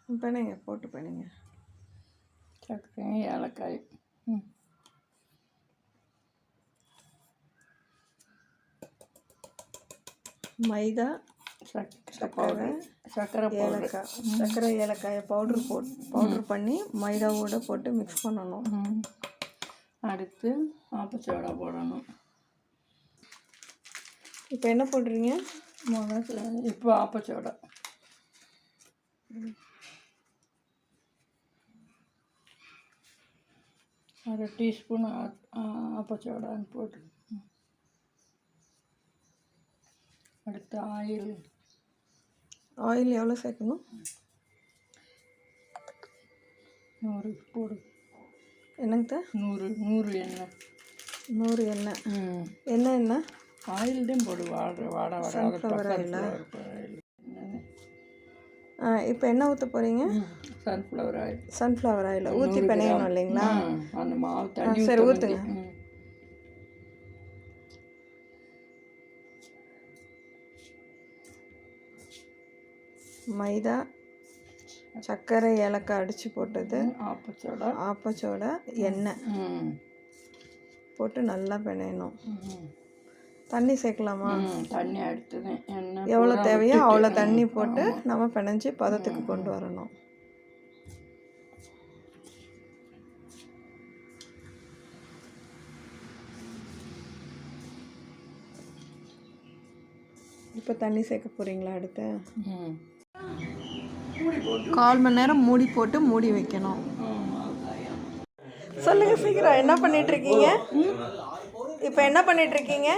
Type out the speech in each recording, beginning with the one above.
பெணைங்க போட்டு பெணைங்க. சக்கரை ஏலக்காய் மைதா சக்கரை ஏலக்காய் சர்க்கரை ஏலக்காயை பவுட்ரு பண்ணி மைதாவோடு போட்டு மிக்ஸ் பண்ணணும். அடுத்து ஆப்பச்சோடா போடணும். இப்போ என்ன போடுறீங்க? இப்போ ஆப்பச்சோடா அரை டீஸ்பூன் ஆப்பச்சோடான்னு போட்டு. அடுத்து ஆயில் எவ்வளோ சேர்க்கணும்? 100 போடு. என்னங்க? 100 எண்ணெய். 100 எண்ணெய். எண்ணெய் ஆயில் தான் போடு. சன்ஃப்ளவர் ஆயிலா? இப்போ என்ன ஊற்ற போகிறீங்க? சன்ஃப்ளவர் ஆயில் ஊற்றி பிணையணும் இல்லைங்களா? அந்த மாவு தண்ணி சரி ஊற்றுங்க. மைதா சர்க்கரை ஏலக்காய் அடித்து போட்டது ஆப்பச்சோடா எண்ணெய் போட்டு நல்லா பிணையணும். தண்ணி சேர்க்கலாமா? தண்ணி எடுத்துது எண்ணெய் எவ்வளோ தேவையோ அவ்வளோ தண்ணி போட்டு நம்ம பிணைஞ்சி பதத்துக்கு கொண்டு வரணும். இப்போ தண்ணி சேர்க்க போகிறீங்களா? அடுத்து 1/4 மணி நேரம் மூடி போட்டு மூடி வைக்கணும். சொல்லுங்கள் சீக்கிரம். என்ன பண்ணிகிட்ருக்கீங்க இப்போ? என்ன பண்ணிகிட்ருக்கீங்க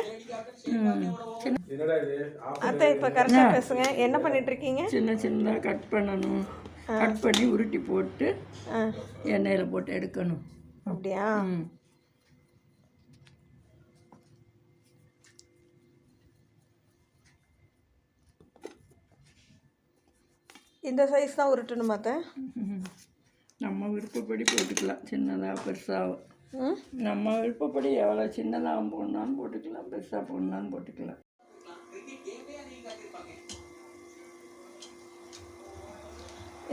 அத்தை? இப்போ கரெக்டாக பேசுங்க. என்ன பண்ணிகிட்ருக்கீங்க? சின்னதாக கட் பண்ணணும். கட் பண்ணி உருட்டி போட்டு எண்ணெயில் போட்டு எடுக்கணும். அப்படியா? இந்த சைஸ் தான் உருட்டணுமா அத்தை? நம்ம விருப்பப்படி போட்டுக்கலாம். சின்னதாக பெருசாக நம்ம விருப்பப்படி எவ்வளோ சின்னதாக போடணும்னு போட்டுக்கலாம், பெருசாக போடணும்னு போட்டுக்கலாம்.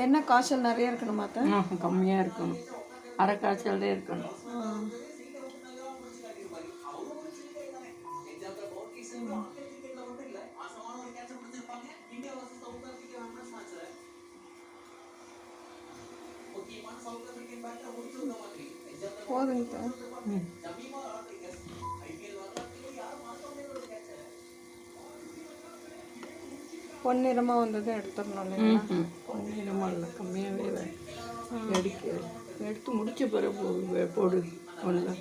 என்ன காய்ச்சல் நிறைய இருக்கணுமா அத்தை? கம்மியாக இருக்கணும். அரை காய்ச்சல்லே இருக்கணும். போதுங்க. பொன்னிறமாக வந்தது எடுத்துடணும் இல்லைங்களா? பொன்னிறமாக இல்லை, கம்மியாகவே எடுத்து முடிச்ச பிறகு போடு ஒன்று.